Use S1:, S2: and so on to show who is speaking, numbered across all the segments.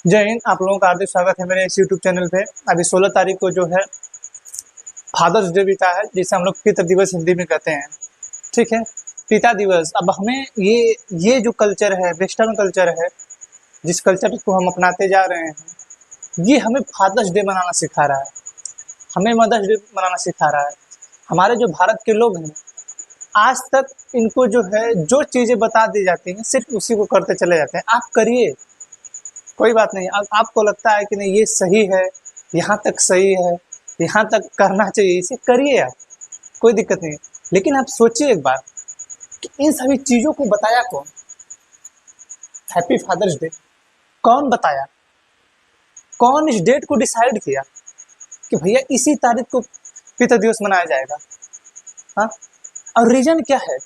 S1: जय हिंद। आप लोगों का हार्दिक स्वागत है मेरे इस यूट्यूब चैनल पे। अभी 16 तारीख को जो है फादर्स डे बीता है, जिसे हम लोग पितृ दिवस हिंदी में कहते हैं। ठीक है, पिता दिवस। अब हमें ये जो कल्चर है, वेस्टर्न कल्चर है, जिस कल्चर को हम अपनाते जा रहे हैं, ये हमें फादर्स डे मनाना सिखा रहा है, हमें मदर्स डे मनाना सिखा रहा है। हमारे जो भारत के लोग हैं, आज तक इनको जो है जो चीज़ें बता दी जाती हैं, सिर्फ उसी को करते चले जाते हैं। आप करिए, कोई बात नहीं। आपको लगता है कि नहीं ये सही है, यहाँ तक सही है, यहाँ तक करना चाहिए, इसे करिए आप, कोई दिक्कत नहीं। लेकिन आप सोचिए एक बार कि इन सभी चीज़ों को बताया कौन? हैप्पी फादर्स डे कौन बताया? कौन इस डेट को डिसाइड किया कि भैया इसी तारीख को पितृ दिवस मनाया जाएगा? हाँ, और रीजन क्या है?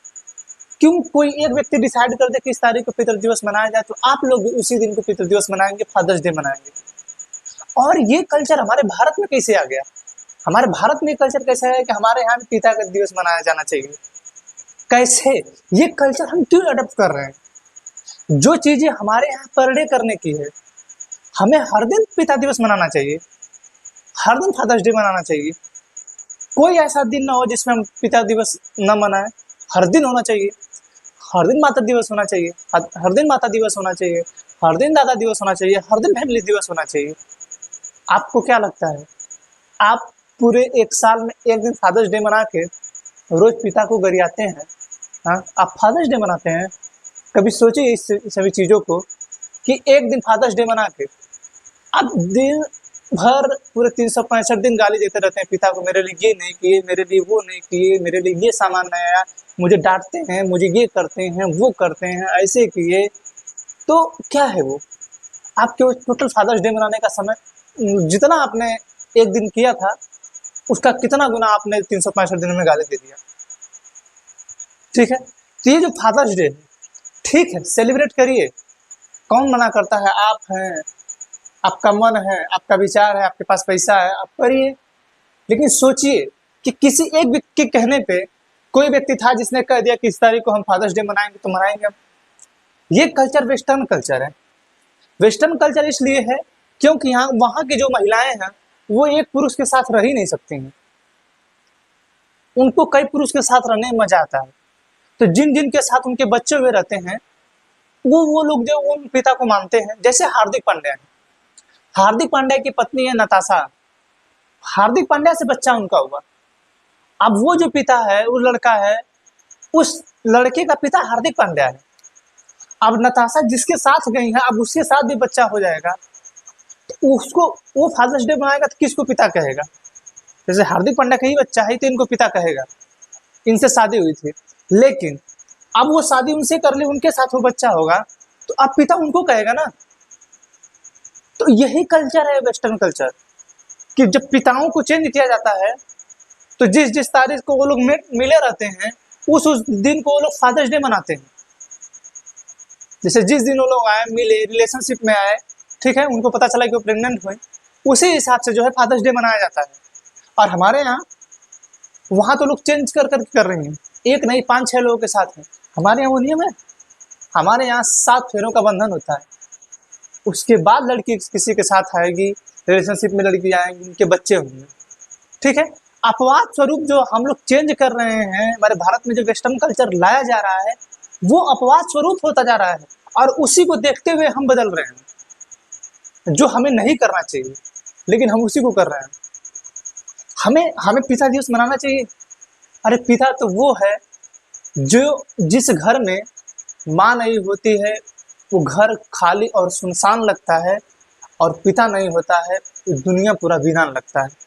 S1: क्यों कोई एक व्यक्ति डिसाइड कर दे कि इस तारीख को पितृ दिवस मनाया जाए, तो आप लोग भी उसी दिन को पितृ दिवस मनाएंगे, फादर्स डे मनाएंगे। और ये कल्चर हमारे भारत में कैसे आ गया? हमारे भारत में कल्चर कैसे है कि हमारे यहाँ भी पिता का दिवस मनाया जाना चाहिए? कैसे? ये कल्चर हम क्यों अडॉप्ट कर रहे हैं? जो चीजें हमारे यहाँ पर डे करने की है, हमें हर दिन पिता दिवस मनाना चाहिए, हर दिन फादर्स डे मनाना चाहिए। कोई ऐसा दिन ना हो जिसमें हम पिता दिवस न मनाएं। हर दिन होना चाहिए, हर दिन माता दिवस होना चाहिए, हर दिन माता दिवस होना चाहिए, हर दिन दादा दिवस होना चाहिए, हर दिन फैमिली दिवस होना चाहिए। आपको क्या लगता है, आप पूरे एक साल में एक दिन फादर्स डे मना के रोज पिता को गरियाते हैं? हाँ, आप फादर्स डे मनाते हैं? कभी सोचिए इस सभी चीज़ों को कि एक दिन फादर्स डे मना के आप दिन भर पूरे 365 दिन गाली देते रहते हैं पिता को, मेरे लिए ये नहीं किए, मेरे लिए वो नहीं किए, मेरे लिए ये सामान नहीं आया, मुझे डांटते हैं, मुझे ये करते हैं, वो करते हैं, ऐसे किए। तो क्या है वो? आपके टोटल फादर्स डे मनाने का समय जितना आपने एक दिन किया था, उसका कितना गुना आपने 365 दिनों में गाली दे दिया। ठीक है, तो ये जो फादर्स डे है, ठीक है, सेलिब्रेट करिए। कौन मना करता है? आप हैं, आपका मन है, आपका विचार है, आपके पास पैसा है, आप करिए। लेकिन सोचिए कि किसी एक व्यक्ति के कहने पे कोई व्यक्ति था जिसने कह दिया कि इस तारीख को हम फादर्स डे मनाएंगे, तो मनाएंगे हम। ये कल्चर वेस्टर्न कल्चर है। वेस्टर्न कल्चर इसलिए है क्योंकि यहाँ वहाँ की जो महिलाएं हैं, वो एक पुरुष के साथ रह ही नहीं सकती हैं, उनको कई पुरुष के साथ रहने में मजा आता है। तो जिन जिन के साथ उनके बच्चे हुए रहते हैं, वो लोग जो उन पिता को मानते हैं। जैसे हार्दिक पांड्या है, हार्दिक पांड्या की पत्नी है नताशा, हार्दिक पांड्या से बच्चा उनका हुआ। अब वो जो पिता है, वो लड़का है, उस लड़के का पिता हार्दिक पांड्या है। अब नताशा जिसके साथ गई है, अब उसके साथ भी बच्चा हो जाएगा, तो उसको वो फादर्स डे मनाएगा तो किसको पिता कहेगा? जैसे हार्दिक पांड्या का ही बच्चा है तो इनको पिता कहेगा, इनसे शादी हुई थी। लेकिन अब वो शादी उनसे कर ली, उनके साथ वो बच्चा होगा, तो अब पिता उनको कहेगा ना। तो यही कल्चर है वेस्टर्न कल्चर, कि जब पिताओं को चेंज किया जाता है, तो जिस जिस तारीख को वो लोग मिले रहते हैं, उस दिन को वो लोग फादर्स डे मनाते हैं। जैसे जिस दिन वो लोग आए, मिले, रिलेशनशिप में आए, ठीक है, उनको पता चला कि वो प्रेग्नेंट हुई, उसी हिसाब से जो है फादर्स डे मनाया जाता है। और हमारे यहाँ वहाँ तो लोग चेंज कर रही हैं, एक नहीं 5-6 लोगों के साथ हैं। हमारे यहाँ वो नियम है, हमारे यहाँ 7 फेरों का बंधन होता है, उसके बाद लड़की किसी के साथ आएगी, रिलेशनशिप में लड़की आएंगी, उनके बच्चे होंगे। ठीक है, अपवाद स्वरूप जो हम लोग चेंज कर रहे हैं, हमारे भारत में जो वेस्टर्न कल्चर लाया जा रहा है, वो अपवाद स्वरूप होता जा रहा है, और उसी को देखते हुए हम बदल रहे हैं, जो हमें नहीं करना चाहिए, लेकिन हम उसी को कर रहे हैं। हमें हमें पिता दिवस मनाना चाहिए। अरे पिता तो वो है जो जिस घर में माँ नहीं होती है, वो घर खाली और सुनसान लगता है, और पिता नहीं होता है तो दुनिया पूरा वीरान लगता है।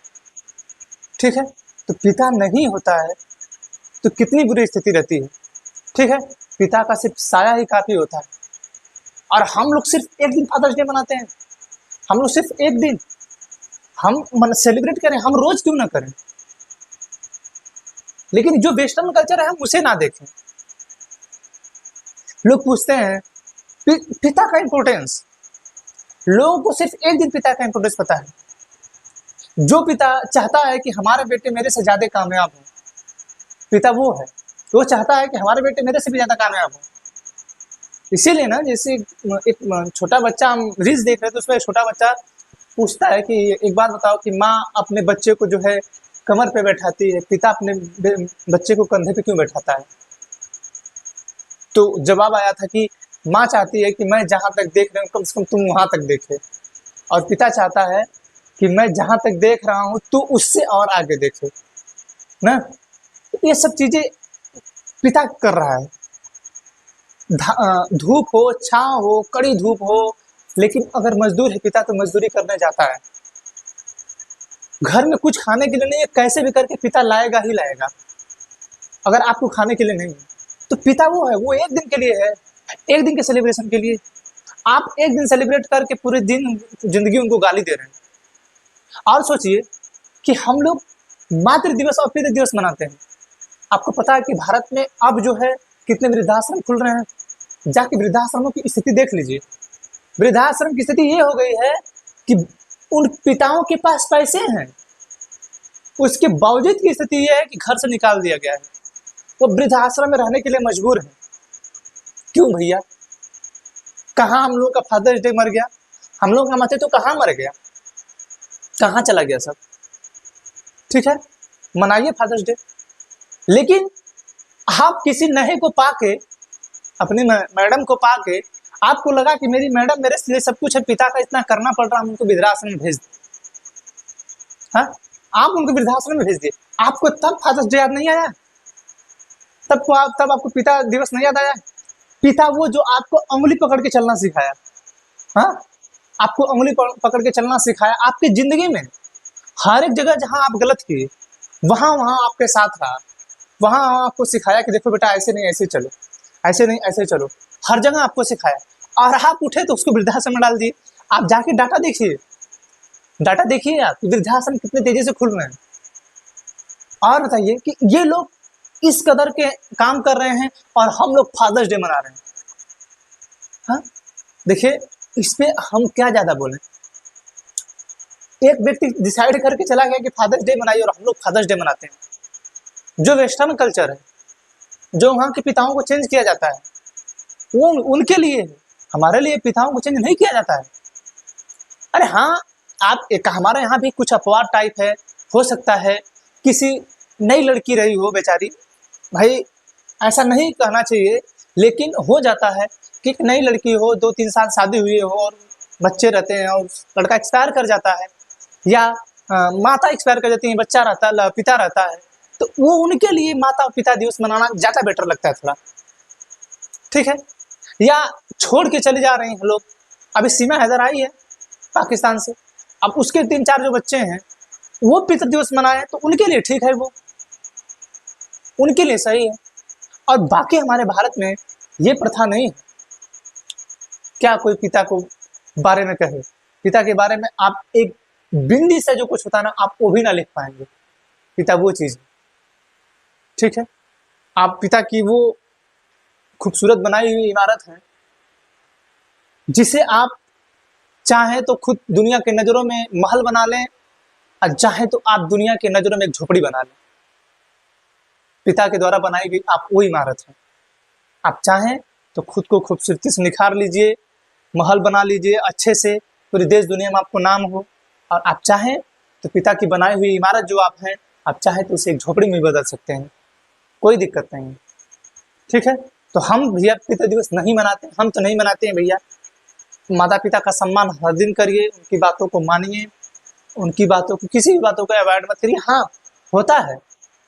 S1: ठीक है, तो पिता नहीं होता है तो कितनी बुरी स्थिति रहती है। ठीक है, पिता का सिर्फ साया ही काफी होता है। और हम लोग सिर्फ एक दिन फादर्स डे मनाते हैं, हम लोग सिर्फ एक दिन हम सेलिब्रेट करें, हम रोज क्यों ना करें? लेकिन जो वेस्टर्न कल्चर है, हम उसे ना देखें। लोग पूछते हैं पिता का इंपॉर्टेंस, लोगों को सिर्फ एक दिन पिता का इंपॉर्टेंस पता है। जो पिता चाहता है कि हमारे बेटे मेरे से ज्यादा कामयाब हो, पिता वो है, वो चाहता है कि हमारे बेटे मेरे से भी ज्यादा कामयाब हो। इसीलिए ना, जैसे एक छोटा बच्चा, हम रील्स देख रहे थे, उसमें एक छोटा बच्चा पूछता है कि एक बात बताओ कि माँ अपने बच्चे को जो है कमर पे बैठाती है, पिता अपने बच्चे को कंधे पे क्यों बैठाता है? तो जवाब आया था कि माँ चाहती है कि मैं जहां तक देख रही हूँ कम से कम तुम वहां तक देखे, और पिता चाहता है कि मैं जहां तक देख रहा हूँ तू उससे और आगे देखे ना। ये सब चीजें पिता कर रहा है। धूप हो, छांव हो, कड़ी धूप हो, लेकिन अगर मजदूर है पिता तो मजदूरी करने जाता है। घर में कुछ खाने के लिए नहीं है, कैसे भी करके पिता लाएगा ही लाएगा। अगर आपको खाने के लिए नहीं है तो पिता वो है, वो एक दिन के लिए है, एक दिन के सेलिब्रेशन के लिए। आप एक दिन सेलिब्रेट करके पूरे दिन जिंदगी उनको गाली दे रहे हैं। और सोचिए कि हम लोग मातृ दिवस और पितृ दिवस मनाते हैं। आपको पता है कि भारत में अब जो है कितने वृद्धाश्रम खुल रहे हैं। जाके वृद्धाश्रमों की स्थिति देख लीजिए। वृद्धाश्रम की स्थिति ये हो गई है कि उन पिताओं के पास पैसे हैं, उसके बावजूद की स्थिति ये है कि घर से निकाल दिया गया है, वो वृद्धाश्रम में रहने के लिए मजबूर है। क्यों भैया? कहाँ हम लोग का फादर्स डे मर गया? हम लोग का मत तो कहाँ मर गया, कहाँ चला गया सब? ठीक है, मनाइए फादर्स डे, लेकिन आप किसी नए को पाके, अपनी मैडम को पाके आपको लगा कि मेरी मैडम मेरे लिए सब कुछ है, पिता का इतना करना पड़ रहा, हम उनको वृद्धाश्रम में भेज दिए। हाँ, आप उनको वृद्धाश्रम में भेज दिए। आपको तब फादर्स डे याद नहीं आया? तब आपको पिता दिवस नहीं याद आया? पिता वो जो आपको उंगली पकड़ के चलना सिखाया, हाँ, आपको उंगली पकड़ के चलना सिखाया, आपकी जिंदगी में हर एक जगह जहां आप गलत किए वहां वहां आपके साथ रहा, वहां आपको सिखाया कि देखो बेटा ऐसे नहीं ऐसे चलो, ऐसे नहीं ऐसे चलो, हर जगह आपको सिखाया। और आप उठे तो उसको वृद्धाश्रम में डाल दिए। आप जाके डाटा देखिए, डाटा देखिए आप, वृद्धाश्रम कितने तेजी से खुल रहे हैं। और बताइए कि ये लोग इस कदर के काम कर रहे हैं और हम लोग फादर्स डे मना रहे हैं। हाँ, देखिए इस पे हम क्या ज्यादा बोले। एक व्यक्ति डिसाइड करके चला गया कि फादर्स डे मनाइए और हम लोग फादर्स डे मनाते हैं। जो वेस्टर्न कल्चर है, जो वहाँ के पिताओं को चेंज किया जाता है, वो उनके लिए है, हमारे लिए पिताओं को चेंज नहीं किया जाता है। अरे हाँ, आप एक हमारे यहाँ भी कुछ अपवाद टाइप है, हो सकता है किसी नई लड़की रही हो बेचारी, भाई ऐसा नहीं कहना चाहिए, लेकिन हो जाता है कि एक नई लड़की हो, 2-3 साल शादी हुई हो और बच्चे रहते हैं और लड़का एक्सपायर कर जाता है, या माता एक्सपायर कर जाती है, बच्चा रहता है, पिता रहता है, तो वो उनके लिए माता पिता दिवस मनाना ज्यादा बेटर लगता है थोड़ा। ठीक है, या छोड़ के चले जा रहे हैं लोग, अभी सीमा हैदर आई है पाकिस्तान से, अब उसके 3-4 जो बच्चे हैं वो पितृ दिवस मनाए तो उनके लिए ठीक है, वो उनके लिए सही है। और बाकी हमारे भारत में ये प्रथा नहीं है। क्या कोई पिता को बारे में कहे, पिता के बारे में आप एक बिंदी से जो कुछ होता है ना, आप वो भी ना लिख पाएंगे। पिता वो चीज, ठीक है, आप पिता की वो खूबसूरत बनाई हुई इमारत है जिसे आप चाहे तो खुद दुनिया के नजरों में महल बना लें और चाहे तो आप दुनिया के नजरों में एक झोपड़ी बना लें। पिता के द्वारा बनाई गई आप वो इमारत है। आप चाहें तो खुद को खूबसूरती से निखार लीजिए, महल बना लीजिए अच्छे से, पूरी देश दुनिया में आपको नाम हो। और आप चाहें तो पिता की बनाई हुई इमारत जो आप हैं, आप चाहें तो उसे एक झोपड़ी में बदल सकते हैं, कोई दिक्कत नहीं है। ठीक है, तो हम भैया पिता दिवस नहीं मनाते, हम तो नहीं मनाते हैं भैया। माता पिता का सम्मान हर दिन करिए, उनकी बातों को मानिए, उनकी बातों को, किसी भी बातों को अवॉइड मत करिए। हाँ, होता है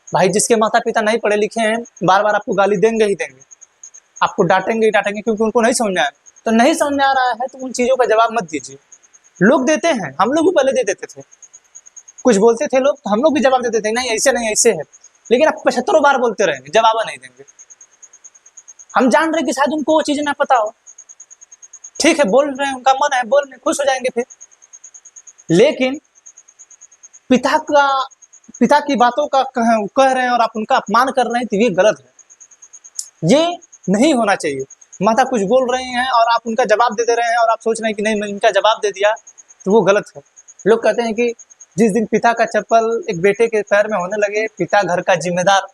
S1: भाई, जिसके माता पिता नहीं पढ़े लिखे हैं बार बार आपको गाली देंगे ही देंगे, आपको डांटेंगे ही डांटेंगे, क्योंकि उनको नहीं समझ में आया। तो नहीं समझ में आ रहा है तो उन चीजों का जवाब मत दीजिए। लोग देते हैं, हम लोग भी पहले दे देते थे, कुछ बोलते थे लोग तो हम लोग भी जवाब देते थे, नहीं ऐसे नहीं ऐसे है, लेकिन आप 75 बार बोलते रहेंगे, जवाब नहीं देंगे। हम जान रहे कि शायद उनको वो चीजें ना पता हो, ठीक है, बोल रहे हैं, उनका मन है, बोल रहे, खुश हो जाएंगे फिर। लेकिन पिता की बातों का कह रहे हैं और आप उनका अपमान कर रहे हैं, तो ये गलत है, ये नहीं होना चाहिए। माता कुछ बोल रही हैं और आप उनका जवाब दे रहे हैं और आप सोच रहे हैं कि नहीं मैं इनका जवाब दे दिया, तो वो गलत है। लोग कहते हैं कि जिस दिन पिता का चप्पल एक बेटे के पैर में होने लगे, पिता घर का जिम्मेदार,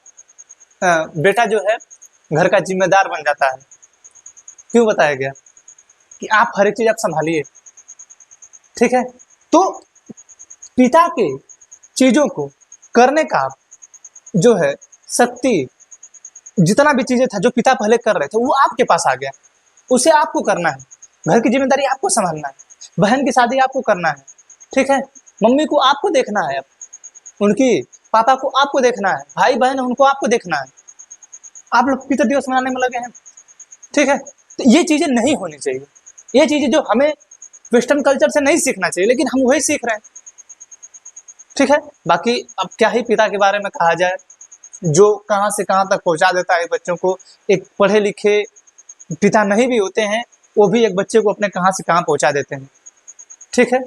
S1: बेटा जो है घर का जिम्मेदार बन जाता है। क्यों बताया गया कि आप हर एक चीज आप संभालिए, ठीक है। तो पिता के चीजों को करने का जो है शक्ति, जितना भी चीजें था जो पिता पहले कर रहे थे वो आपके पास आ गया, उसे आपको करना है। घर की जिम्मेदारी आपको संभालना है, बहन की शादी आपको करना है, ठीक है। मम्मी को आपको देखना है, उनकी पापा को आपको देखना है, भाई बहन उनको आपको देखना है। आप लोग पितृ दिवस मनाने में लगे हैं, ठीक है। तो ये चीजें नहीं होनी चाहिए, ये चीजें जो हमें वेस्टर्न कल्चर से नहीं सीखना चाहिए, लेकिन हम वही सीख रहे हैं, ठीक है। बाकी अब क्या ही पिता के बारे में कहा जाए, जो कहां से कहां तक पहुंचा देता है बच्चों को। एक पढ़े लिखे पिता नहीं भी होते हैं, वो भी एक बच्चे को अपने कहां से कहां पहुंचा देते हैं, ठीक है।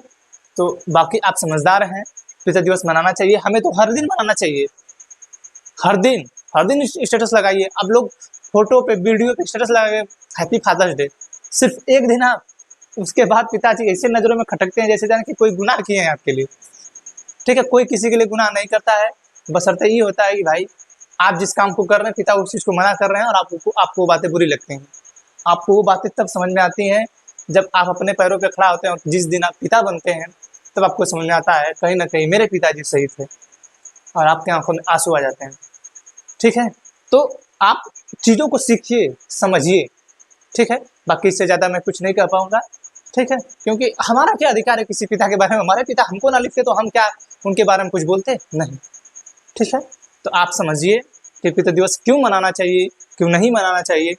S1: तो बाकी आप समझदार हैं, पिता दिवस मनाना चाहिए, हमें तो हर दिन मनाना चाहिए, हर दिन स्टेटस लगाइए। अब लोग फोटो पे वीडियो पे स्टेटस लगाए हैप्पी फादर्स डे, सिर्फ एक दिन आप, उसके बाद पिताजी ऐसे नजरों में खटकते हैं जैसे जाने कि कोई गुनाह किए हैं आपके लिए, ठीक है। कोई किसी के लिए गुनाह नहीं करता है, बशर्ते ये होता है कि भाई आप जिस काम को कर रहे हैं पिता उस चीज को मना कर रहे हैं और आपको वो बातें बुरी लगती हैं। आपको वो बातें तब समझ में आती हैं जब आप अपने पैरों पे खड़ा होते हैं, और जिस दिन आप पिता बनते हैं तब आपको समझ में आता है कहीं ना कहीं मेरे पिताजी सही थे, और आपकी आंखों में आंसू आ जाते हैं, ठीक है। तो आप चीजों को सीखिए, समझिए, ठीक है। बाकी इससे ज्यादा मैं कुछ नहीं कह पाऊंगा, ठीक है, क्योंकि हमारा क्या अधिकार है किसी पिता के बारे में, हमारे पिता हमको ना लिखते तो हम क्या उनके बारे में कुछ बोलते नहीं, ठीक है। तो आप समझिए कि पितृ दिवस क्यों मनाना चाहिए, क्यों नहीं मनाना चाहिए,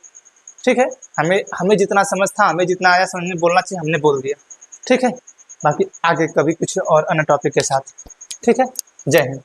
S1: ठीक है। हमें जितना समझ था, हमें जितना आया समझ में बोलना चाहिए, हमने बोल दिया, ठीक है। बाकी आगे कभी कुछ और अन्य टॉपिक के साथ, ठीक है। जय हिंद।